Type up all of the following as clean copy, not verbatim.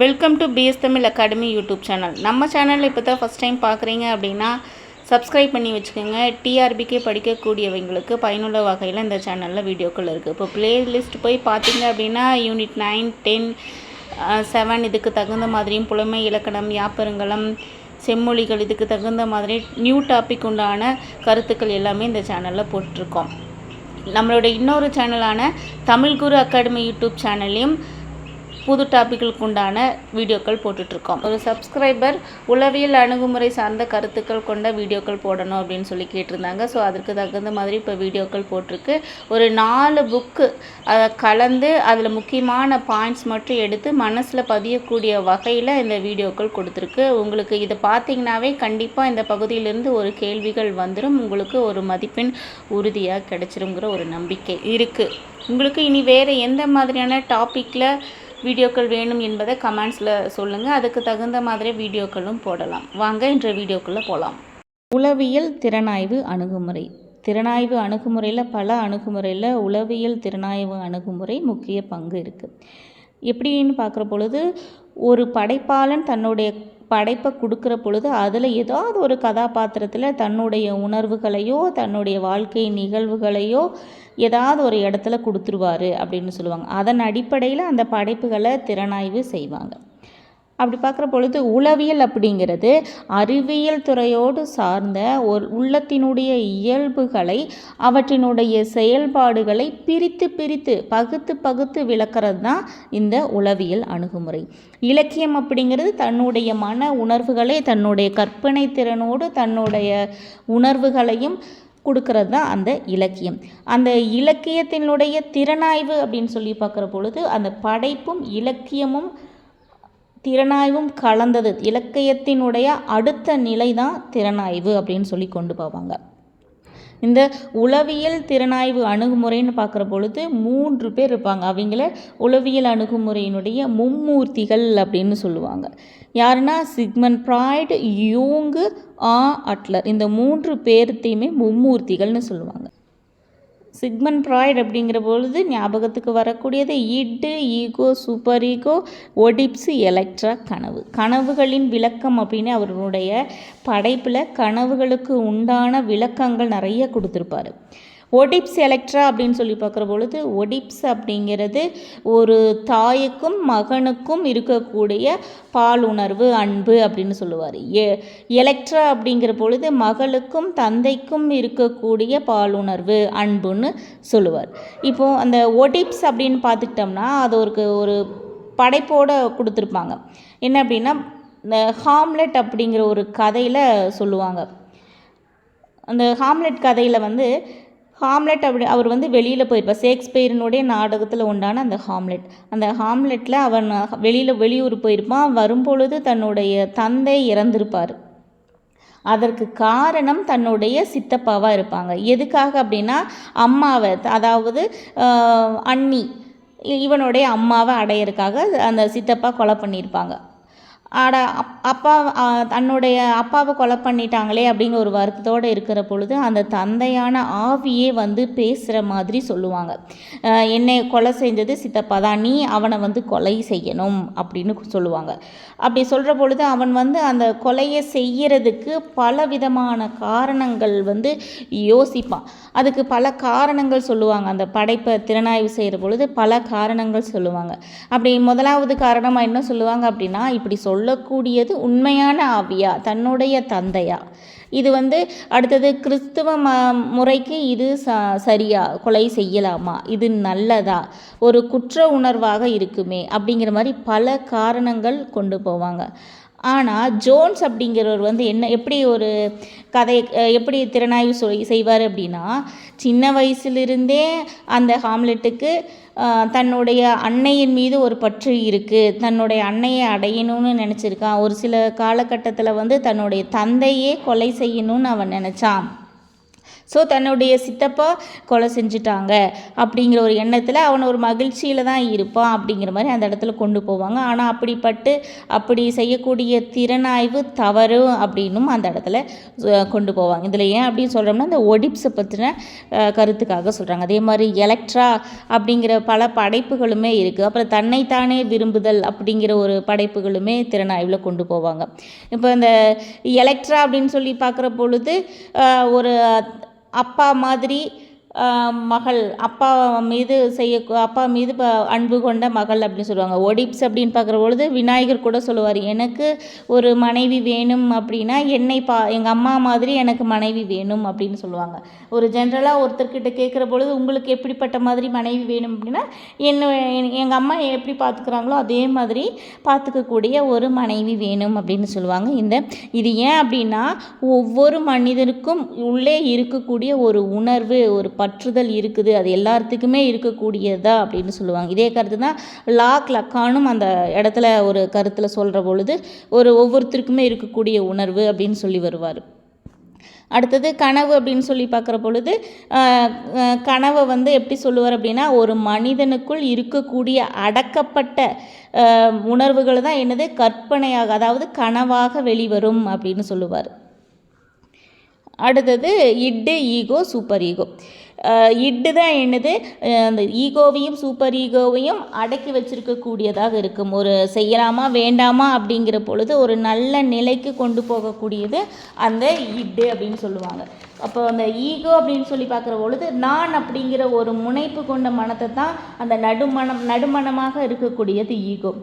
Welcome to BS Tamil Academy YouTube channel. நம்ம சேனலில் இப்போ தான் ஃபஸ்ட் டைம் பார்க்குறீங்க அப்படின்னா சப்ஸ்கிரைப் பண்ணி வச்சுக்கோங்க. டிஆர்பிக்கே படிக்கக்கூடியவங்களுக்கு பயனுள்ள வகையில் இந்த சேனலில் வீடியோக்கள் இருக்குது. இப்போ ப்ளேலிஸ்ட் போய் பார்த்தீங்க அப்படின்னா யூனிட் 9, 10, 7 இதுக்கு தகுந்த மாதிரியும், புலமை, இலக்கணம், யாப்பருங்கலம், செம்மொழிகள் இதுக்கு தகுந்த மாதிரி நியூ டாபிக் உண்டான கருத்துக்கள் எல்லாமே இந்த சேனலில் போட்டிருக்கோம். நம்மளோட இன்னொரு சேனலான தமிழ் குரு அகாடமி யூடியூப் சேனல்லையும் புது டாப்பிக்களுக்கு உண்டான வீடியோக்கள் போட்டுட்ருக்கோம். ஒரு சப்ஸ்கிரைபர் உளவியல் அணுகுமுறை சார்ந்த கருத்துக்கள் கொண்ட வீடியோக்கள் போடணும் அப்படின்னு சொல்லி கேட்டிருந்தாங்க. ஸோ அதற்கு தகுந்த மாதிரி இப்போ வீடியோக்கள் போட்டிருக்கு. ஒரு 4 புக்கு அதை கலந்து அதில் முக்கியமான பாயிண்ட்ஸ் மட்டும் எடுத்து மனசில் பதியக்கூடிய வகையில் இந்த வீடியோக்கள் கொடுத்துருக்கு. உங்களுக்கு இதை பார்த்தீங்கன்னாவே கண்டிப்பாக இந்த பகுதியிலிருந்து ஒரு கேள்விகள் வந்துடும். உங்களுக்கு ஒரு மதிப்பெண் உறுதியாக கிடைச்சிருங்கிற ஒரு நம்பிக்கை இருக்குது. உங்களுக்கு இனி வேறு எந்த மாதிரியான டாப்பிக்கில் வீடியோக்கள் வேணும் என்பதை கமெண்ட்ஸில் சொல்லுங்கள். அதுக்கு தகுந்த மாதிரி வீடியோக்களும் போடலாம். வாங்க இன்ற வீடியோக்குள்ளே போகலாம். உளவியல் திறனாய்வு அணுகுமுறை. திறனாய்வு அணுகுமுறையில் பல அணுகுமுறையில் உளவியல் திறனாய்வு அணுகுமுறை முக்கிய பங்கு இருக்குது. எப்படின்னு பார்க்குற பொழுது ஒரு படைப்பாளன் தன்னுடைய படைப்பை கொடுக்குற பொழுது அதில் ஏதாவது ஒரு கதாபாத்திரத்தில் தன்னுடைய உணர்வுகளையோ தன்னுடைய வாழ்க்கை நிகழ்வுகளையோ ஏதாவது ஒரு இடத்துல கொடுத்துருவார் அப்படின்னு சொல்லுவாங்க. அதன் அடிப்படையில் அந்த படைப்புகளை திறனாய்வு செய்வாங்க. அப்படி பார்க்குற பொழுது உளவியல் அப்படிங்கிறது அறிவியல் துறையோடு சார்ந்த ஒரு உள்ளத்தினுடைய இயல்புகளை அவற்றினுடைய செயல்பாடுகளை பிரித்து பகுத்து விளக்கிறது தான் இந்த உளவியல் அணுகுமுறை. இலக்கியம் அப்படிங்கிறது தன்னுடைய மன உணர்வுகளை தன்னுடைய கற்பனை திறனோடு தன்னுடைய உணர்வுகளையும் கொடுக்கறது தான் அந்த இலக்கியம். அந்த இலக்கியத்தினுடைய திறனாய்வு அப்படின்னு சொல்லி பார்க்குற பொழுது அந்த படைப்பும் இலக்கியமும் திறனாய்வும் கலந்தது. இலக்கியத்தினுடைய அடுத்த நிலை தான் திறனாய்வு அப்படின்னு சொல்லி கொண்டு போவாங்க. இந்த உளவியல் திறனாய்வு அணுகுமுறைன்னு பார்க்குற பொழுது 3 பேர் இருப்பாங்க. அவங்கள உளவியல் அணுகுமுறையினுடைய மும்மூர்த்திகள் அப்படின்னு சொல்லுவாங்க. யாருன்னா சிக்மண்ட் ஃப்ராய்டு, யூங்கு, அட்லர். இந்த 3 பேர்த்தையுமே மும்மூர்த்திகள்னு சொல்லுவாங்க. சிக்மண்ட் ஃப்ராய்டு அப்படிங்கிற பொழுது ஞாபகத்துக்கு வரக்கூடியது இட்டு, ஈகோ, சூப்பர் ஈகோ, ஒடிப்ஸு, எலக்ட்ரா, கனவு. கனவுகளின் விளக்கம் அப்படின்னு அவருடைய படைப்பில் கனவுகளுக்கு உண்டான விளக்கங்கள் நிறைய கொடுத்துருப்பாரு. ஒடிப்ஸ், எலக்ட்ரா அப்படின்னு சொல்லி பார்க்குற பொழுது ஒடிப்ஸ் அப்படிங்கிறது ஒரு தாய்க்கும் மகனுக்கும் இருக்கக்கூடிய பாலுணர்வு, அன்பு அப்படின்னு சொல்லுவார். எலக்ட்ரா அப்படிங்கிற பொழுது மகளுக்கும் தந்தைக்கும் இருக்கக்கூடிய பாலுணர்வு, அன்புன்னு சொல்லுவார். இப்போது அந்த ஒடிப்ஸ் அப்படின்னு பார்த்துக்கிட்டோம்னா அது ஒரு படைப்போடு கொடுத்துருப்பாங்க. என்ன அப்படின்னா இந்த ஹாம்லெட் அப்படிங்கிற ஒரு கதையில் சொல்லுவாங்க. அந்த ஹாம்லெட் கதையில் ஹாம்லெட் அவர் வெளியில் போயிருப்பார். ஷேக்ஸ்பியரினுடைய நாடகத்தில் உண்டான அந்த ஹாம்லெட்டில் அவன் வெளியூர் போயிருப்பான். வரும்பொழுது தன்னுடைய தந்தை இறந்திருப்பார். அதற்கு காரணம் தன்னுடைய சித்தப்பாவாக இருப்பாங்க. எதுக்காக அப்படின்னா அம்மாவை, அதாவது அண்ணி, இவனுடைய அம்மாவை அடையிறதுக்காக அந்த சித்தப்பா கொலை பண்ணியிருப்பாங்க. தன்னுடைய அப்பாவை கொலை பண்ணிட்டாங்களே அப்படின்னு ஒரு வருத்தத்தோடு இருக்கிற பொழுது அந்த தந்தையான ஆவியே பேசுகிற மாதிரி சொல்லுவாங்க. என்னை கொலை செஞ்சது சித்தப்பா தான், நீ அவனை கொலை செய்யணும் அப்படின்னு சொல்லுவாங்க. அப்படி சொல்கிற பொழுது அவன் அந்த கொலையை செய்யறதுக்கு பல விதமான காரணங்கள் யோசிப்பான். அதுக்கு பல காரணங்கள் சொல்லுவாங்க. அந்த படைப்பை திறனாய்வு செய்கிற பொழுது பல காரணங்கள் சொல்லுவாங்க. அப்படி முதலாவது காரணமாக என்ன சொல்லுவாங்க அப்படின்னா, இப்படி சொல்லக்கூடியது உண்மையான ஆவியா, தன்னுடைய தந்தையா, இது அடுத்தது கிறிஸ்துவ முறைக்கு இது சரியா, கொலை செய்யலாமா, இது நல்லதா, ஒரு குற்ற உணர்வாக இருக்குமே அப்படிங்கிற மாதிரி பல காரணங்கள் கொண்டு போவாங்க. ஆனால் ஜோன்ஸ் அப்படிங்கிறவர் எப்படி ஒரு கதை எப்படி திறனாய்வு செய்வார் அப்படின்னா, சின்ன வயசுலிருந்தே அந்த ஹாம்லெட்டுக்கு தன்னுடைய அன்னையின் மீது ஒரு பற்று இருக்குது, தன்னுடைய அன்னையை அடையணும்னு நினச்சிருக்கான். ஒரு சில காலகட்டத்தில் தன்னுடைய தந்தையே கொலை செய்யணும்னு அவன் நினச்சான். ஸோ தன்னுடைய சித்தப்பா கொலை செஞ்சுட்டாங்க அப்படிங்கிற ஒரு எண்ணத்தில் அவன் ஒரு மகிழ்ச்சியில் தான் இருப்பான் அப்படிங்கிற மாதிரி அந்த இடத்துல கொண்டு போவாங்க. ஆனால் அப்படி செய்யக்கூடிய திறனாய்வு தவறு அப்படின்னும் அந்த இடத்துல கொண்டு போவாங்க. இதில் ஏன் அப்படின்னு சொல்கிறோம்னா இந்த ஒடிப்ஸை பற்றின கருத்துக்காக சொல்கிறாங்க. அதே மாதிரி எலக்ட்ரா அப்படிங்கிற பல படைப்புகளுமே இருக்குது. அப்புறம் தன்னைத்தானே விரும்புதல் அப்படிங்கிற ஒரு படைப்புகளுமே திறனாய்வில் கொண்டு போவாங்க. இப்போ இந்த எலக்ட்ரா அப்படின்னு சொல்லி பார்க்குற பொழுது ஒரு அப்பா மாதிரி மகள், அப்பா மீது அன்பு கொண்ட மகள் அப்படின்னு சொல்லுவாங்க. ஒடிப்ஸ் அப்படின்னு பார்க்குற பொழுது விநாயகர் கூட சொல்லுவார், எனக்கு ஒரு மனைவி வேணும் அப்படின்னா எங்கள் அம்மா மாதிரி எனக்கு மனைவி வேணும் அப்படின்னு சொல்லுவாங்க. ஒரு ஜென்ரலாக ஒருத்தர்கிட்ட கேட்குற பொழுது உங்களுக்கு எப்படிப்பட்ட மாதிரி மனைவி வேணும் அப்படின்னா எங்கள் அம்மா எப்படி பார்த்துக்கிறாங்களோ அதே மாதிரி பார்த்துக்கக்கூடிய ஒரு மனைவி வேணும் அப்படின்னு சொல்லுவாங்க. இது ஏன் அப்படின்னா ஒவ்வொரு மனிதனுக்கும் உள்ளே இருக்கக்கூடிய ஒரு உணர்வு, ஒரு பற்றுதல் இருக்குது, அது எல்லாத்துக்குமே இருக்கக்கூடியதா அப்படின்னு சொல்லுவாங்க. இதே கருத்து தான் லக்கானும் அந்த இடத்துல ஒரு கருத்தில் சொல்கிற பொழுது ஒவ்வொருத்தருக்குமே இருக்கக்கூடிய உணர்வு அப்படின்னு சொல்லி வருவார். அடுத்தது கனவு அப்படின்னு சொல்லி பார்க்குற பொழுது கனவை எப்படி சொல்லுவார் அப்படின்னா ஒரு மனிதனுக்குள் இருக்கக்கூடிய அடக்கப்பட்ட உணர்வுகள் தான் கற்பனையாக, அதாவது கனவாக வெளிவரும் அப்படின்னு சொல்லுவார். அடுத்தது இட்டு, ஈகோ, சூப்பர் ஈகோ. இட்டு தான் அந்த ஈகோவையும் சூப்பர் ஈகோவையும் அடக்கி வச்சிருக்கக்கூடியதாக இருக்கும். ஒரு செய்யலாமா வேண்டாமா அப்படிங்கிற பொழுது ஒரு நல்ல நிலைக்கு கொண்டு போகக்கூடியது அந்த இட்டு அப்படின்னு சொல்லுவாங்க. அப்போ அந்த ஈகோ அப்படின்னு சொல்லி பார்க்குற பொழுது நான் அப்படிங்கிற ஒரு முனைப்பு கொண்ட மனத்தை தான் அந்த நடுமனமாக இருக்கக்கூடியது ஈகோ.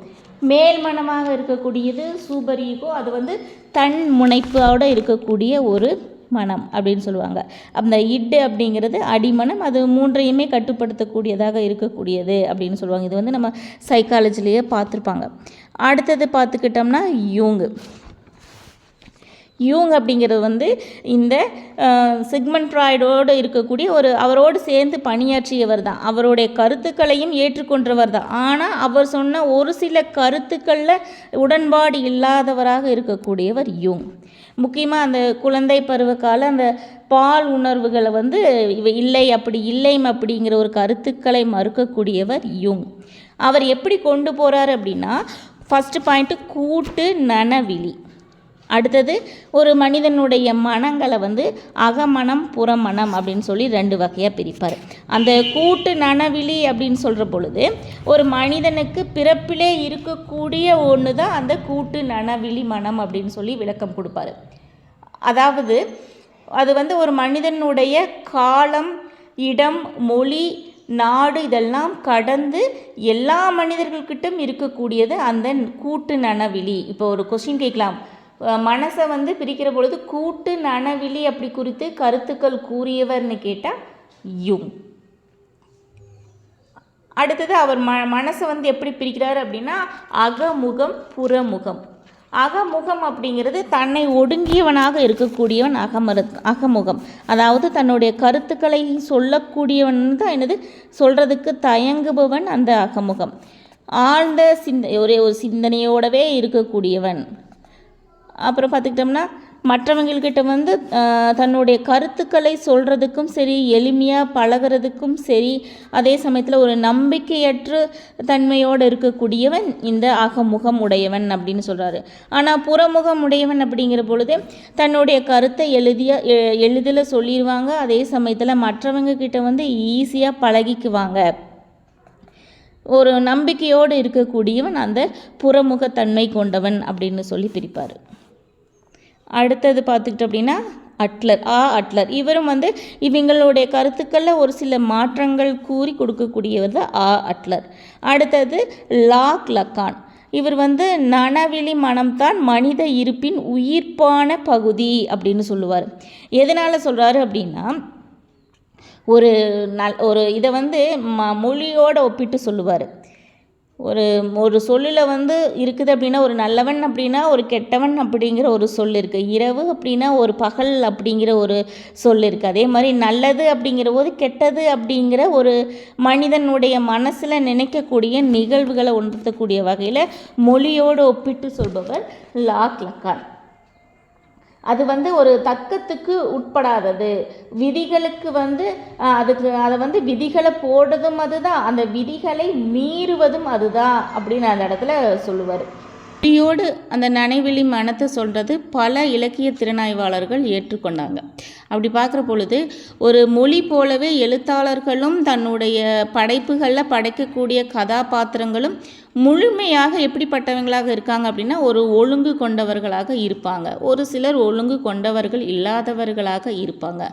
மேல்மனமாக இருக்கக்கூடியது சூப்பர் ஈகோ. அது தன் முனைப்போடு இருக்கக்கூடிய ஒரு மனம் அப்படின்னு சொல்லுவாங்க. அந்த இட்டு அப்படிங்கிறது அடிமனம், அது மூன்றையுமே கட்டுப்படுத்தக்கூடியதாக இருக்கக்கூடியது அப்படின்னு சொல்லுவாங்க. இது நம்ம சைக்காலஜிலேயே பார்த்துருப்பாங்க. அடுத்தது பார்த்துக்கிட்டோம்னா யூங் அப்படிங்கிறது இந்த சிக்மண்ட் ஃப்ராய்டோடு இருக்கக்கூடிய அவரோடு சேர்ந்து பணியாற்றியவர் தான். அவருடைய கருத்துக்களையும் ஏற்றுக்கொண்டவர் தான். ஆனால் அவர் சொன்ன ஒரு சில கருத்துக்களில் உடன்பாடு இல்லாதவராக இருக்கக்கூடியவர் யூங். முக்கியமாக அந்த குழந்தை பருவக்கால அந்த பால் உணர்வுகளை இல்லை அப்படி இல்லை அப்படிங்கிற ஒரு கருத்துக்களை மறுக்கக்கூடியவர் யூங். அவர் எப்படி கொண்டு போகிறார் அப்படின்னா ஃபஸ்ட்டு பாயிண்ட்டு கூட்டு நனவிழி. அடுத்தது ஒரு மனிதனுடைய மனங்களை அகமனம் புறமனம் அப்படின்னு சொல்லி 2 வகையாக பிரிப்பார். அந்த கூட்டு நனவிழி அப்படின்னு சொல்கிற பொழுது ஒரு மனிதனுக்கு பிறப்பிலே இருக்கக்கூடிய ஒன்று தான் அந்த கூட்டு நனவிழி மனம் அப்படின்னு சொல்லி விளக்கம் கொடுப்பார். அதாவது அது ஒரு மனிதனுடைய காலம், இடம், மொழி, நாடு இதெல்லாம் கடந்து எல்லா மனிதர்கள்கிட்டும் இருக்கக்கூடியது அந்த கூட்டு நனவிழி. இப்போ ஒரு கொஸ்டின் கேட்கலாம், மனசை பிரிக்கிற பொழுது கூட்டு நனவிழி அப்படி குறித்து கருத்துக்கள் கூறியவர்னு கேட்டால் யூங். அடுத்தது அவர் மனசை எப்படி பிரிக்கிறார் அப்படின்னா அகமுகம், புறமுகம். அகமுகம் அப்படிங்கிறது தன்னை ஒடுங்கியவனாக இருக்கக்கூடியவன் அகமுகம். அதாவது தன்னுடைய கருத்துக்களை சொல்லக்கூடியவன் தான் சொல்கிறதுக்கு தயங்குபவன் அந்த அகமுகம். ஆழ்ந்த ஒரே ஒரு சிந்தனையோடவே இருக்கக்கூடியவன். அப்புறம் பார்த்துக்கிட்டோம்னா மற்றவங்கள்கிட்ட தன்னுடைய கருத்துக்களை சொல்கிறதுக்கும் சரி, எளிமையாக பழகிறதுக்கும் சரி, அதே சமயத்தில் ஒரு நம்பிக்கையற்ற தன்மையோடு இருக்கக்கூடியவன் இந்த அகமுகம் உடையவன் அப்படின்னு சொல்கிறாரு. ஆனால் புறமுகம் உடையவன் அப்படிங்கிற பொழுது தன்னுடைய கருத்தை எளிதில் சொல்லிடுவாங்க. அதே சமயத்தில் மற்றவங்க கிட்ட ஈஸியாக பழகிக்குவாங்க. ஒரு நம்பிக்கையோடு இருக்கக்கூடியவன் அந்த புறமுகத்தன்மை கொண்டவன் அப்படின்னு சொல்லி பிரிப்பார். அடுத்தது பார்த்துக்கிட்டோம் அப்படின்னா அட்லர். இவரும் இவங்களுடைய கருத்துக்களில் ஒரு சில மாற்றங்கள் கூறி கொடுக்கக்கூடியவர் தான் அட்லர். அடுத்தது லக்கான். இவர் நனவிழி மனம்தான் மனித இருப்பின் உயிர்ப்பான பகுதி அப்படின்னு சொல்லுவார். எதனால் சொல்கிறாரு அப்படின்னா ஒரு இதை மொழியோடு ஒப்பிட்டு சொல்லுவார். ஒரு சொல்லில் இருக்குது அப்படின்னா ஒரு நல்லவன் அப்படின்னா ஒரு கெட்டவன் அப்படிங்கிற ஒரு சொல் இருக்குது. இரவு அப்படின்னா ஒரு பகல் அப்படிங்கிற ஒரு சொல் இருக்குது. அதே மாதிரி நல்லது அப்படிங்கிற போது கெட்டது அப்படிங்கிற ஒரு மனிதனுடைய மனசில் நினைக்கக்கூடிய நிகழ்வுகளை உணர்த்தக்கூடிய வகையில் மொழியோடு ஒப்பிட்டு சொல்பவர் லக்கான். அது வந்து ஒரு தர்க்கத்துக்கு உட்படாதது, விதிகளுக்கு வந்து அதை விதிகளை போடுறதும் அதுதான், அந்த விதிகளை மீறுவதும் அதுதான் அப்படின்னு அந்த இடத்துல சொல்லுவார். மொழியோடு அந்த நனைவெளி மனத்தை சொல்கிறது பல இலக்கிய திறனாய்வாளர்கள் ஏற்றுக்கொண்டாங்க. அப்படி பார்க்குற பொழுது ஒரு மொழி போலவே எழுத்தாளர்களும் தன்னுடைய படைப்புகளில் படைக்கக்கூடிய கதாபாத்திரங்களும் முழுமையாக எப்படிப்பட்டவங்களாக இருக்காங்க அப்படின்னா ஒரு ஒழுங்கு கொண்டவர்களாக இருப்பாங்க. ஒரு சிலர் ஒழுங்கு கொண்டவர்கள் இல்லாதவர்களாக இருப்பாங்க.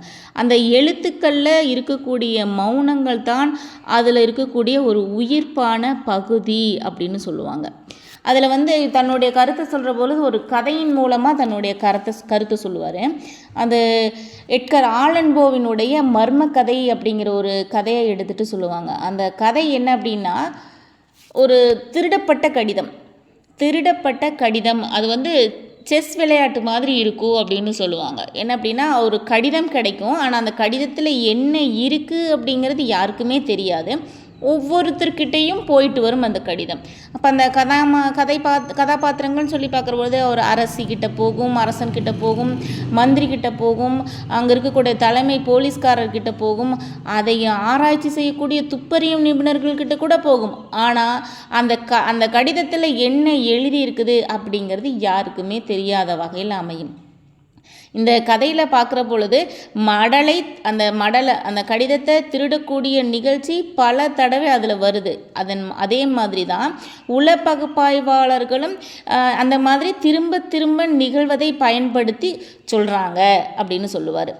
அந்த எழுத்துக்களில் இருக்கக்கூடிய மௌனங்கள் தான் அதில் இருக்கக்கூடிய ஒரு உயிர்ப்பான பகுதி அப்படின்னு சொல்லுவாங்க. அதில் தன்னுடைய கருத்தை சொல்கிற பொழுது ஒரு கதையின் மூலமாக தன்னுடைய கருத்தை சொல்லுவார். அந்த எட்கர் ஆலன் போவினுடைய மர்ம கதை அப்படிங்கிற ஒரு கதையை எடுத்துகிட்டு சொல்லுவாங்க. அந்த கதை என்ன அப்படின்னா, ஒரு திருடப்பட்ட கடிதம் அது செஸ் விளையாட்டு மாதிரி இருக்கும் அப்படின்னு சொல்லுவாங்க. என்ன அப்படின்னா, ஒரு கடிதம் கிடைக்கும், ஆனால் அந்த கடிதத்தில் என்ன இருக்குது அப்படிங்கிறது யாருக்குமே தெரியாது. ஒவ்வொருத்தர்கிட்டையும் போயிட்டு வரும் அந்த கடிதம். அப்போ அந்த கதாபாத்திரங்கள்னு சொல்லி பார்க்குறபொழுது ஒரு அரசிக்கிட்ட போகும், அரசன்கிட்ட போகும், மந்திரிக்கிட்ட போகும், அங்கே இருக்கக்கூடிய தலைமை போலீஸ்காரர்கிட்ட போகும், அதை ஆராய்ச்சி செய்யக்கூடிய துப்பறியும் நிபுணர்கள்கிட்ட கூட போகும். ஆனால் அந்த கடிதத்தில் என்ன எழுதி இருக்குது அப்படிங்கிறது யாருக்குமே தெரியாத வகையில் அமையும். இந்த கதையில் பார்க்குற பொழுது அந்த கடிதத்தை திருடக்கூடிய நிகழ்ச்சி பல தடவை அதில் வருது. அதே மாதிரி தான் உளப்பகுப்பாய்வாளர்களும் அந்த மாதிரி திரும்ப திரும்ப நிகழ்வதை பயன்படுத்தி சொல்கிறாங்க அப்படின்னு சொல்லுவார்.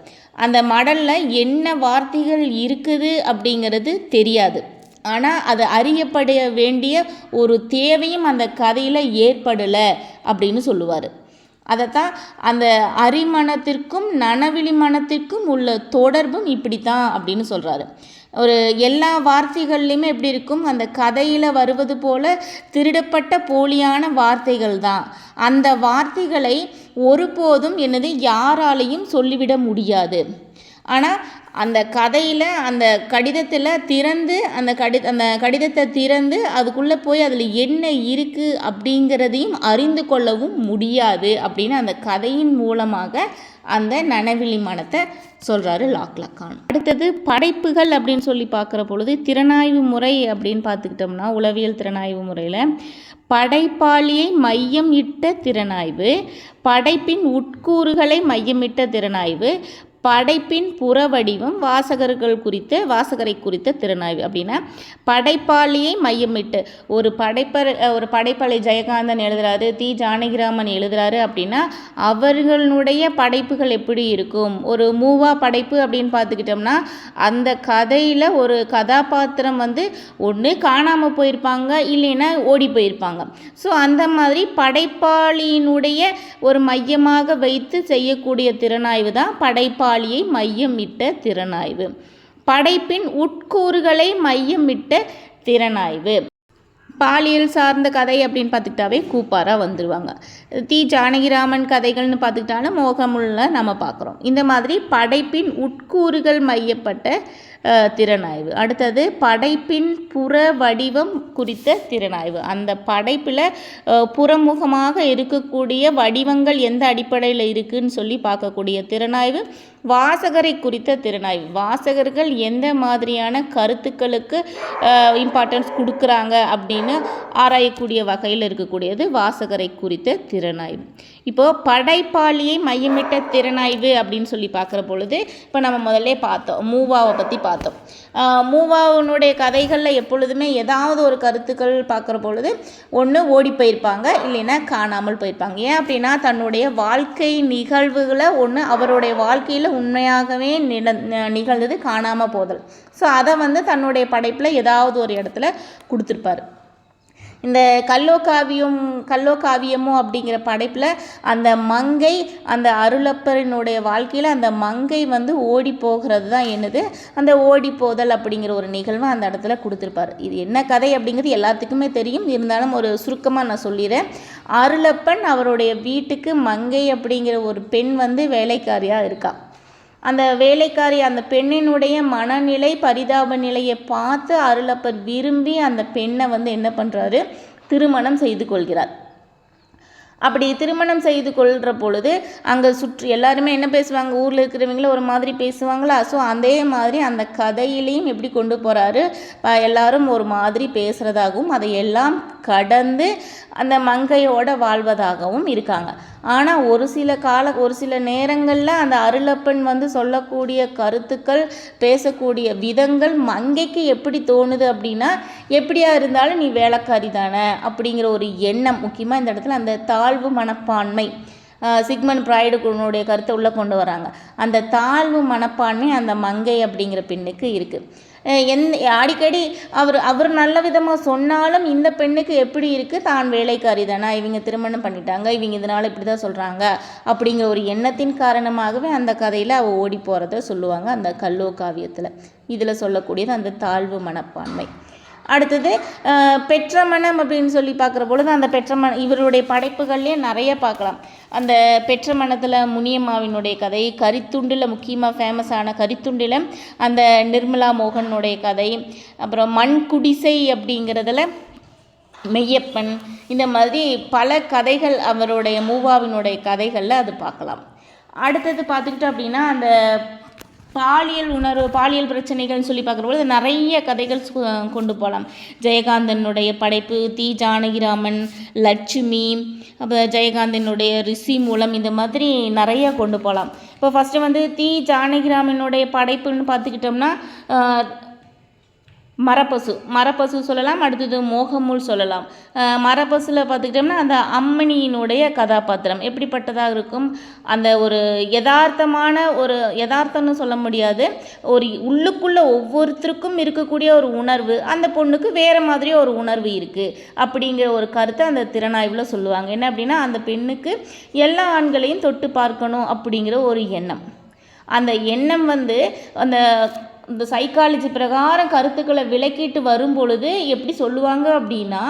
அந்த மடலில் என்ன வார்த்தைகள் இருக்குது அப்படிங்கிறது தெரியாது, ஆனால் அது அறியப்பட வேண்டிய ஒரு தேவையும் அந்த கதையில் ஏற்படலை அப்படின்னு சொல்லுவார். அதைத்தான் அந்த அரிமனத்திற்கும் நனவிழி மனத்திற்கும் உள்ள தொடர்பும் இப்படித்தான் அப்படின்னு சொல்கிறாரு. ஒரு எல்லா வார்த்தைகள்லையுமே எப்படி இருக்கும், அந்த கதையில் வருவது போல திருடப்பட்ட போலியான வார்த்தைகள் தான். அந்த வார்த்தைகளை ஒருபோதும் யாராலையும் சொல்லிவிட முடியாது. ஆனால் அந்த கதையில் அந்த கடிதத்தில் திறந்து அந்த கடிதத்தை திறந்து அதுக்குள்ளே போய் அதில் என்ன இருக்குது அப்படிங்கிறதையும் அறிந்து கொள்ளவும் முடியாது அப்படின்னு அந்த கதையின் மூலமாக அந்த நனவிழி மனத்தை சொல்கிறாரு லாக்லாக்கான். அடுத்தது படைப்புகள் அப்படின்னு சொல்லி பார்க்குற பொழுது திறனாய்வு முறை அப்படின்னு பார்த்துக்கிட்டோம்னா, உளவியல் திறனாய்வு முறையில் படைப்பாளியை மையம் இட்ட திறனாய்வு, படைப்பின் உட்கூறுகளை மையமிட்ட திறனாய்வு, படைப்பின் புற வடிவம், வாசகரை குறித்த திறனாய்வு. அப்படின்னா படைப்பாளியை மையமிட்டு ஒரு படைப்பாளி ஜெயகாந்தன் எழுதுறாரு, தி ஜானகிராமன் எழுதுறாரு அப்படின்னா அவர்களுடைய படைப்புகள் எப்படி இருக்கும்? ஒரு மூவா படைப்பு அப்படின்னு பார்த்துக்கிட்டோம்னா, அந்த கதையில் ஒரு கதாபாத்திரம் ஒன்று காணாமல் போயிருப்பாங்க, இல்லைன்னா ஓடி போயிருப்பாங்க. ஸோ அந்த மாதிரி படைப்பாளியினுடைய ஒரு மையமாக வைத்து செய்யக்கூடிய திறனாய்வு தான் படைப்பாளியை மையமிட்ட திறனாய்வு. படைப்பின் உட்கூறுகளை மையமிட்ட திறனாய்வு. பாலியல் சார்ந்த கதை அப்படின்னு பார்த்துக்கிட்டாவே கூப்பாராக வந்துடுவாங்க. தி ஜானகிராமன் கதைகள்னு பார்த்துக்கிட்டாலும் மோகமுள்ள நம்ம பார்க்குறோம். இந்த மாதிரி படைப்பின் உட்கூறுகள் மையப்பட்ட திறனாய்வு. அடுத்தது படைப்பின் புற வடிவம் குறித்த திறனாய்வு. அந்த படைப்பில் புறமுகமாக இருக்கக்கூடிய வடிவங்கள் எந்த அடிப்படையில் இருக்குதுன்னு சொல்லி பார்க்கக்கூடிய திறனாய்வு. வாசகரை குறித்த திறனாய்வு. வாசகர்கள் எந்த மாதிரியான கருத்துக்களுக்கு இம்பார்ட்டன்ஸ் கொடுக்குறாங்க அப்படின்னு ஆராயக்கூடிய வகையில் இருக்கக்கூடியது வாசகரை குறித்த திறனாய்வு. இப்போது படைப்பாளியை மையமிட்ட திறனாய்வு அப்படின்னு சொல்லி பார்க்குற பொழுது இப்போ நம்ம முதல்ல பார்த்தோம், மூவாவை பற்றி பார்த்தோம். மூவாவினுடைய கதைகளில் எப்பொழுதுமே ஏதாவது ஒரு கருத்துக்கள் பார்க்குற பொழுது ஒன்று ஓடி போயிருப்பாங்க, இல்லைன்னா காணாமல் போயிருப்பாங்க. ஏன் அப்படின்னா தன்னுடைய வாழ்க்கை நிகழ்வுகளை ஒன்று அவருடைய வாழ்க்கையில் உண்மையாகவே நிகழ்ந்தது காணாமல் போதல். ஸோ அதை தன்னுடைய படைப்பில் ஏதாவது ஒரு இடத்துல கொடுத்துருப்பார். இந்த கல்லோ காவியமோ அப்படிங்கிற படைப்பில் அந்த மங்கை, அந்த அருளப்பரினுடைய வாழ்க்கையில் அந்த மங்கை ஓடி போகிறது தான் என்னது, அந்த ஓடி போதல் அப்படிங்கிற ஒரு நிகழ்வு அந்த இடத்துல கொடுத்துருப்பார். இது என்ன கதை அப்படிங்கிறது எல்லாத்துக்குமே தெரியும், இருந்தாலும் ஒரு சுருக்கமாக நான் சொல்லிடுறேன். அருளப்பன் அவருடைய வீட்டுக்கு மங்கை அப்படிங்கிற ஒரு பெண் வேலைக்காரியாக இருக்கா. அந்த வேலைக்காரி அந்த பெண்ணினுடைய மனநிலை, பரிதாப நிலையை பார்த்து அருளப்பர் விரும்பி அந்த பெண்ணை என்ன பண்ணுறாரு, திருமணம் செய்து கொள்கிறார். அப்படி திருமணம் செய்து கொள்கிற பொழுது அங்கே எல்லாருமே என்ன பேசுவாங்க, ஊரில் இருக்கிறவங்கள ஒரு மாதிரி பேசுவாங்களா. ஸோ அதே மாதிரி அந்த கதையிலையும் எப்படி கொண்டு போகிறாரு, எல்லாரும் ஒரு மாதிரி பேசுகிறதாகவும் அதையெல்லாம் கடந்து அந்த மங்கையோட வாழ்வதாகவும் இருக்காங்க. ஆனால் ஒரு சில நேரங்களில் அந்த அருளப்பன் சொல்லக்கூடிய கருத்துக்கள், பேசக்கூடிய விதங்கள் மங்கைக்கு எப்படி தோணுது அப்படின்னா, எப்படியா இருந்தாலும் நீ வேலைக்காரி தானே அப்படிங்கிற ஒரு எண்ணம். முக்கியமாக இந்த இடத்துல அந்த தாழ்வு மனப்பான்மை, சிக்மண்ட் ஃப்ராய்டுனுடைய கருத்தை உள்ளே கொண்டு வராங்க. அந்த தாழ்வு மனப்பான்மை அந்த மங்கை அப்படிங்கிற பெண்ணுக்கு இருக்குது. அடிக்கடி அவர் நல்ல விதமாக சொன்னாலும் இந்த பெண்ணுக்கு எப்படி இருக்குது, தான் வேலைக்காரி தானே, இவங்க திருமணம் பண்ணிட்டாங்க, இவங்க இதனால் இப்படி தான் சொல்கிறாங்க அப்படிங்கிற ஒரு எண்ணத்தின் காரணமாகவே அந்த கதையில் அவள் ஓடி போகிறத சொல்லுவாங்க அந்த கல்லோ காவியத்தில். இதில் சொல்லக்கூடியது அந்த தாழ்வு மனப்பான்மை. அடுத்தது பெற்ற மனம் அப்படின்னு சொல்லி பார்க்குற பொழுது அந்த இவருடைய படைப்புகள்லேயே நிறைய பார்க்கலாம். அந்த பெற்ற மனத்தில் முனியம்மாவினுடைய கதை, கரித்துண்டில் முக்கியமாக ஃபேமஸான கரித்துண்டில் அந்த நிர்மலா மோகனுடைய கதை, அப்புறம் மண் குடிசை அப்படிங்கிறதுல மெய்யப்பன், இந்த மாதிரி பல கதைகள் அவருடைய மூவாவினுடைய கதைகளில் அது பார்க்கலாம். அடுத்தது பார்த்துக்கிட்டோம் அப்படின்னா அந்த பாலியல் பிரச்சனைகள்னு சொல்லி பார்க்குறபோது நிறைய கதைகள் கொண்டு போகலாம். ஜெயகாந்தனுடைய படைப்பு, தி ஜானகிராமன், லட்சுமி, அப்புறம் ஜெயகாந்தனுடைய ரிஷி மூலம், இந்த மாதிரி நிறைய கொண்டு போகலாம். இப்போ ஃபஸ்ட்டு தி ஜானகிராமனுடைய படைப்புன்னு பார்த்துக்கிட்டோம்னா மரப்பசு சொல்லலாம். அடுத்தது மோகமுல் சொல்லலாம். மரப்பசுல பார்த்துக்கிட்டோம்னா அந்த அம்மணியினுடைய கதாபாத்திரம் எப்படிப்பட்டதாக இருக்கும், அந்த ஒரு யதார்த்தம்னு சொல்ல முடியாது, ஒரு உள்ளுக்குள்ளே ஒவ்வொருத்தருக்கும் இருக்கக்கூடிய ஒரு உணர்வு, அந்த பொண்ணுக்கு வேறு மாதிரி ஒரு உணர்வு இருக்குது அப்படிங்கிற ஒரு கருத்தை அந்த திறனாய்வில் சொல்லுவாங்க. என்ன அப்படின்னா, அந்த பெண்ணுக்கு எல்லா ஆண்களையும் தொட்டு பார்க்கணும் அப்படிங்கிற ஒரு எண்ணம். அந்த எண்ணம் இந்த சைக்காலஜி பிரகாரம் கருத்துக்களை விளக்கிட்டு வரும் பொழுது எப்படி சொல்லுவாங்க அப்படின்னா,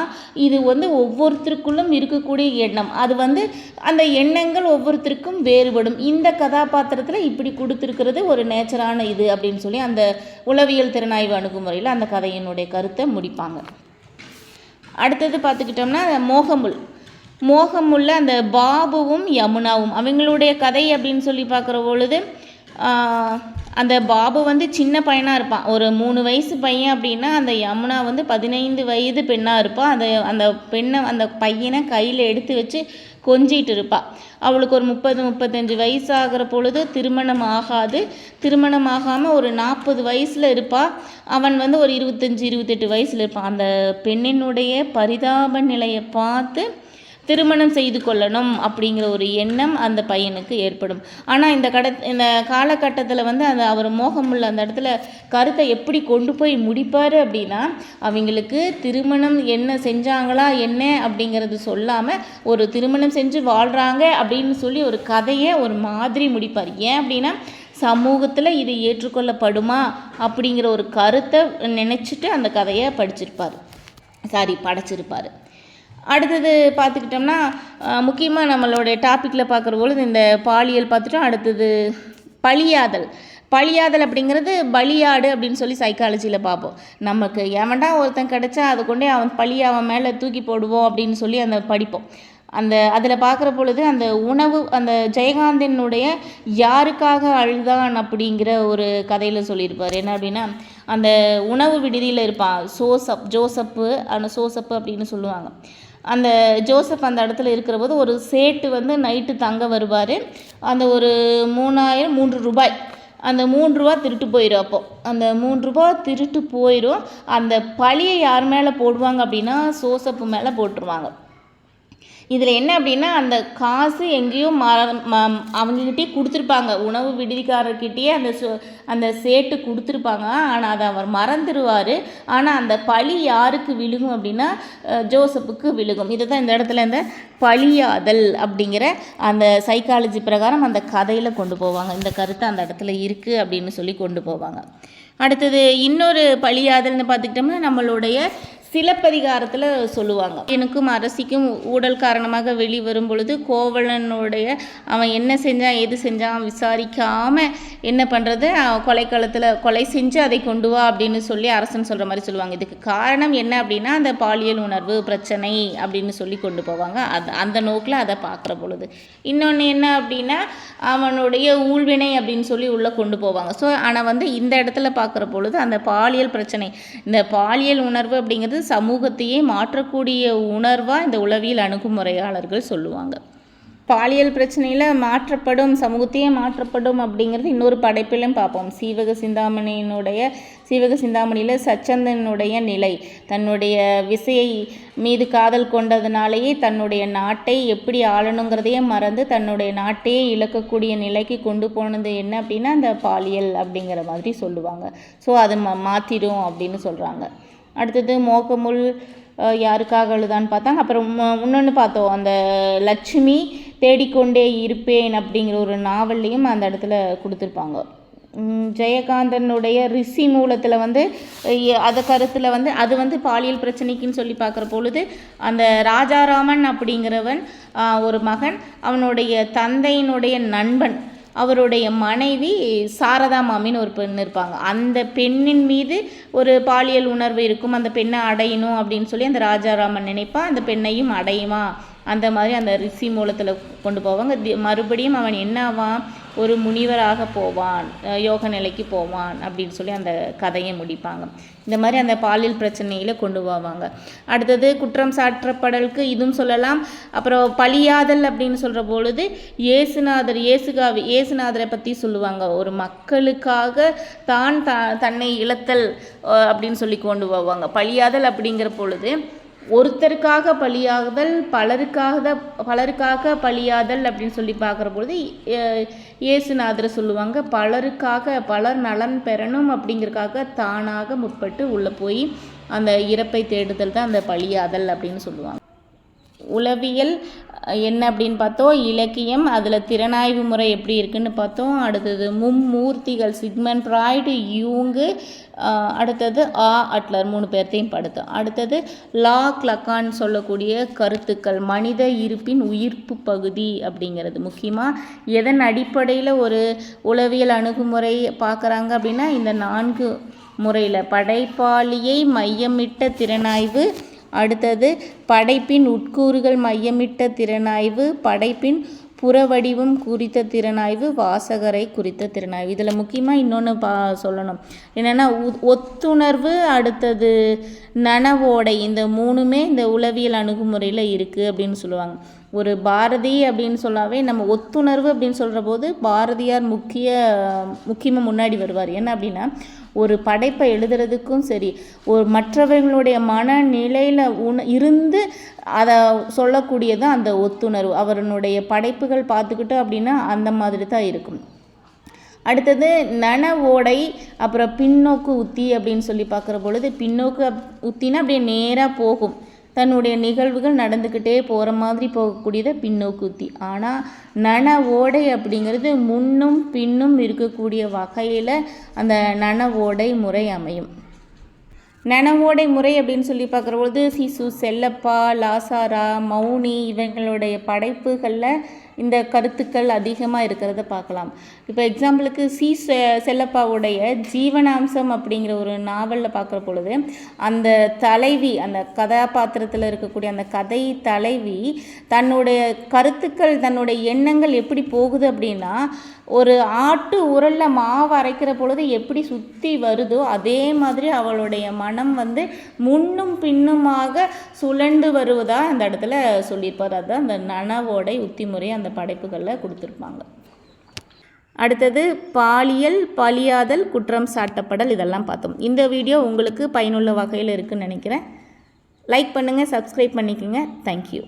இது ஒவ்வொருத்தருக்குள்ளும் இருக்கக்கூடிய எண்ணம். அது அந்த எண்ணங்கள் ஒவ்வொருத்தருக்கும் வேறுபடும். இந்த கதாபாத்திரத்தில் இப்படி கொடுத்துருக்கிறது ஒரு நேச்சரான இது அப்படின்னு சொல்லி அந்த உளவியல் திறனாய்வு அணுகுமுறையில் அந்த கதையினுடைய கருத்தை முடிப்பாங்க. அடுத்தது பார்த்துக்கிட்டோம்னா மோகமுல்ல அந்த பாபுவும் யமுனாவும் அவங்களுடைய கதை அப்படின்னு சொல்லி பார்க்குற பொழுது அந்த பாபு சின்ன பையனாக இருப்பான், ஒரு 3 வயசு பையன் அப்படின்னா, அந்த யமுனா 15 வயது பெண்ணாக இருப்பாள். அந்த பையனை கையில் எடுத்து வச்சு கொஞ்சிட்டு இருப்பாள். அவளுக்கு ஒரு 30-35 வயசு ஆகிற பொழுது திருமணம் ஆகாது. திருமணம் ஆகாமல் ஒரு 40 வயசில் இருப்பாள். அவன் ஒரு 25-28 வயசில் இருப்பான். அந்த பெண்ணினுடைய பரிதாப நிலையை பார்த்து திருமணம் செய்து கொள்ளணும் அப்படிங்கிற ஒரு எண்ணம் அந்த பையனுக்கு ஏற்படும். ஆனால் இந்த காலகட்டத்தில் அவர் மோகமுள்ள அந்த இடத்துல கருத்தை எப்படி கொண்டு போய் முடிப்பார் அப்படின்னா, அவங்களுக்கு திருமணம் என்ன செஞ்சாங்களா என்ன அப்படிங்கிறது சொல்லாமல் ஒரு திருமணம் செஞ்சு வாழ்கிறாங்க அப்படின்னு சொல்லி ஒரு கதையை ஒரு மாதிரி முடிப்பார். ஏன் அப்படின்னா, சமூகத்தில் இது ஏற்றுக்கொள்ளப்படுமா அப்படிங்கிற ஒரு கருத்தை நினச்சிட்டு அந்த கதையை படைச்சிருப்பார். அடுத்தது பார்த்துக்கிட்டோம்னா முக்கியமாக நம்மளுடைய டாப்பிக்கில் பார்க்குற பொழுது இந்த பாலியல் பார்த்துட்டோம். அடுத்தது பழியாதல் அப்படிங்கிறது பலியாடு அப்படின்னு சொல்லி சைக்காலஜியில் பார்ப்போம். நமக்கு எவன்டா ஒருத்தன் கிடச்சா அதை கொண்டே அவன் மேலே தூக்கி போடுவோம் அப்படின்னு சொல்லி படிப்போம். அதில் பார்க்குற பொழுது அந்த உணவு, அந்த ஜெயகாந்தனுடைய யாருக்காக அழுதான் அப்படிங்கிற ஒரு கதையில் சொல்லியிருப்பார். என்ன அப்படின்னா, அந்த உணவு விடுதியில் இருப்பான் ஜோசப்பு அப்படின்னு சொல்லுவாங்க. அந்த ஜோசப் அந்த இடத்துல இருக்கிற போது ஒரு சேட்டு நைட்டு தங்க வருவார். அந்த ஒரு 3 ரூபாய், அந்த 3 ரூபா திருட்டு போயிடும். அப்போது அந்த 3 ரூபா திருட்டு போயிடும். அந்த பழியை யார் மேலே போடுவாங்க அப்படின்னா, ஜோசப்பு மேலே போட்டுருவாங்க. இதில் என்ன அப்படின்னா, அந்த காசு எங்கேயோ அவங்கக்கிட்டே கொடுத்துருப்பாங்க, உணவு விடுதிக்காரர்கிட்டயே அந்த சேட்டு கொடுத்துருப்பாங்க. ஆனால் அதை அவர் மறந்துடுவார். ஆனால் அந்த பழி யாருக்கு விழுகும் அப்படின்னா, ஜோசப்புக்கு விழுகும். இதை தான் இந்த இடத்துல இந்த பழியாதல் அப்படிங்கிற அந்த சைக்காலஜி பிரகாரம் அந்த கதையில் கொண்டு போவாங்க. இந்த கருத்து அந்த இடத்துல இருக்குது அப்படின்னு சொல்லி கொண்டு போவாங்க. அடுத்தது இன்னொரு பழியாதல்னு பார்த்துக்கிட்டோம்னா, நம்மளுடைய சிலப்பதிகாரத்தில் சொல்லுவாங்க. எனக்கும் அரசிக்கும் ஊழல் காரணமாக வெளிவரும் பொழுது கோவலனுடைய அவன் என்ன செஞ்சான் எது செஞ்சான் விசாரிக்காமல் என்ன பண்ணுறது, கொலைக்களத்தில் கொலை செஞ்சு அதை கொண்டு வா அப்படின்னு சொல்லி அரசன் சொல்கிற மாதிரி சொல்லுவாங்க. இதுக்கு காரணம் என்ன அப்படின்னா அந்த பாலியல் உணர்வு பிரச்சனை அப்படின்னு சொல்லி கொண்டு போவாங்க. அந்த நோக்கில் அதை பார்க்குற பொழுது இன்னொன்று என்ன அப்படின்னா அவனுடைய ஊழ்வினை அப்படின்னு சொல்லி உள்ளே கொண்டு போவாங்க. ஸோ ஆனால் இந்த இடத்துல பார்க்குற பொழுது அந்த பாலியல் பிரச்சனை, இந்த பாலியல் உணர்வு அப்படிங்கிறது சமூகத்தையே மாற்றக்கூடிய உணர்வாக இந்த உளவியல் அணுகுமுறையாளர்கள் சொல்லுவாங்க. பாலியல் பிரச்சனையில் மாற்றப்படும், சமூகத்தையே மாற்றப்படும் அப்படிங்கிறது இன்னொரு படைப்பிலும் பார்ப்போம். சீவக சிந்தாமணியில் சச்சந்தனுடைய நிலை, தன்னுடைய விசையை மீது காதல் கொண்டதுனாலேயே தன்னுடைய நாட்டை எப்படி ஆளணுங்கிறதையே மறந்து தன்னுடைய நாட்டையே இழக்கக்கூடிய நிலைக்கு கொண்டு போனது என்ன அப்படின்னா அந்த பாலியல் அப்படிங்கிற மாதிரி சொல்லுவாங்க. ஸோ அது மாற்றிடும் அப்படின்னு சொல்கிறாங்க. அடுத்தது மோகமுள் யாருக்காக அழுதான்னு பார்த்தாங்க. அப்புறம் இன்னொன்று பார்த்தோம், அந்த லட்சுமி தேடிக்கொண்டே இருப்பேன் அப்படிங்கிற ஒரு நாவல்லையும் அந்த இடத்துல கொடுத்துருப்பாங்க. ஜெயகாந்தனுடைய ரிஷி மூலத்தில் அதை கருத்தில் அது பாலியல் பிரச்சனைக்குன்னு சொல்லி பார்க்குற பொழுது அந்த ராஜாராமன் அப்படிங்கிறவன் ஒரு மகன், அவனுடைய தந்தையினுடைய நண்பன், அவருடைய மனைவி சாரதா மாமின்னு ஒரு பெண் இருப்பாங்க. அந்த பெண்ணின் மீது ஒரு பாலியல் உணர்வு இருக்கும், அந்த பெண்ணை அடையணும் அப்படின்னு சொல்லி அந்த ராஜாராமன் நினைப்பான். அந்த பெண்ணையும் அடையுமா, அந்த மாதிரி அந்த ரிஷி மூலத்தில் கொண்டு போவாங்க. மறுபடியும் அவன் என்ன ஆவான், ஒரு முனிவராக போவான், யோக நிலைக்கு போவான் அப்படின்னு சொல்லி அந்த கதையை முடிப்பாங்க. இந்த மாதிரி அந்த பாலியல் பிரச்சனையில் கொண்டு போவாங்க. அடுத்தது குற்றம் சாற்றப்படலுக்கு இதுவும் சொல்லலாம். அப்புறம் பழியாதல் அப்படின்னு சொல்கிற பொழுது இயேசுநாதரை பற்றி சொல்லுவாங்க. ஒரு மக்களுக்காக தன்னை இழத்தல் அப்படின்னு சொல்லி கொண்டு போவாங்க. பழியாதல் அப்படிங்கிற பொழுது ஒருத்தருக்காக பலியாகுதல், பலருக்காக பலியாதல் அப்படின்னு சொல்லி பார்க்குற பொழுது இயேசுநாதரை சொல்லுவாங்க. பலர் நலன் பெறணும் அப்படிங்கிறதுக்காக தானாக முற்பட்டு உள்ளே போய் அந்த இறப்பை தேடுதல் தான் அந்த பலியாதல் அப்படின்னு சொல்லுவாங்க. உளவியல் என்ன அப்படின்னு பார்த்தோம், இலக்கியம் அதில் திறனாய்வு முறை எப்படி இருக்குன்னு பார்த்தோம். அடுத்தது மும்மூர்த்திகள் சிக்மண்ட் ஃப்ராய்டு, யூங்கு, அடுத்தது அட்லர் 3 பேர்த்தையும் படுத்தோம். அடுத்தது லக்கான் சொல்லக்கூடிய கருத்துக்கள், மனித இருப்பின் உயிர்ப்பு பகுதி அப்படிங்கிறது முக்கியமாக எதன் அடிப்படையில் ஒரு உளவியல் அணுகுமுறை பார்க்குறாங்க அப்படின்னா இந்த 4 முறையில் படைப்பாளியை மையமிட்ட திறனாய்வு, அடுத்தது படைப்பின் உட்கூறுகள் மையமிட்ட திறனாய்வு, படைப்பின் புறவடிவம் குறித்த திறனாய்வு, வாசகரை குறித்த திறனாய்வு. இதில் முக்கியமாக இன்னொன்று சொல்லணும் என்னென்னா ஒத்துணர்வு, அடுத்தது நனவோடை, இந்த 3மே இந்த உளவியல் அணுகுமுறையில் இருக்குது அப்படின்னு சொல்லுவாங்க. ஒரு பாரதி அப்படின்னு சொல்லாவே நம்ம ஒத்துணர்வு அப்படின்னு சொல்கிற போது பாரதியார் முக்கியமாக முன்னாடி வருவார். என்ன அப்படின்னா ஒரு படைப்பை எழுதுறதுக்கும் சரி, ஒரு மற்றவர்களுடைய மனநிலையில் இருந்து அதை சொல்லக்கூடியது அந்த ஒத்துணர்வு. அவருடைய படைப்புகள் பார்த்துக்கிட்டு அப்படின்னா அந்த மாதிரி தான் இருக்கும். அடுத்தது நனவோடை, அப்புறம் பின்னோக்கு உத்தி அப்படின்னு சொல்லி பார்க்குற பொழுது பின்னோக்கு உத்தினா அப்படியே நேராக போகும், தன்னுடைய நிகழ்வுகள் நடந்துக்கிட்டே போகிற மாதிரி போகக்கூடியதை பின்னோக்கு உத்தி. ஆனால் நனவோடை அப்படிங்கிறது முன்னும் பின்னும் இருக்கக்கூடிய வகையில் அந்த நனவோடை முறை அமையும். நனவோடை முறை அப்படின்னு சொல்லி பார்க்குறபொழுது சிசு, செல்லப்பா, லாசாரா, மௌனி இவங்களுடைய படைப்புகளில் இந்த கருத்துக்கள் அதிகமாக இருக்கிறத பார்க்கலாம். இப்போ எக்ஸாம்பிளுக்கு செல்லப்பாவுடைய ஜீவனாம்சம் அப்படிங்கிற ஒரு நாவலில் பார்க்குற பொழுது அந்த தலைவி, அந்த கதாபாத்திரத்தில் இருக்கக்கூடிய அந்த கதை தலைவி தன்னுடைய கருத்துக்கள், தன்னுடைய எண்ணங்கள் எப்படி போகுது அப்படின்னா ஒரு ஆட்டு உரலில் மாவு அரைக்கிற பொழுது எப்படி சுற்றி வருதோ அதே மாதிரி அவளுடைய மனம் முன்னும் பின்னுமாக சுழண்டு வருவதாக அந்த இடத்துல சொல்லியிருப்பார். அதுதான் அந்த நனவோடை உத்திமுறை அந்த படைப்புகளில் கொடுத்துருப்பாங்க. அடுத்தது பாலியல், பழியாதல், குற்றம் சாட்டப்படல், இதெல்லாம் பார்த்தோம். இந்த வீடியோ உங்களுக்கு பயனுள்ள வகையில் இருக்குதுன்னு நினைக்கிறேன். லைக் பண்ணுங்கள், சப்ஸ்கிரைப் பண்ணிக்கோங்க. தேங்க்யூ.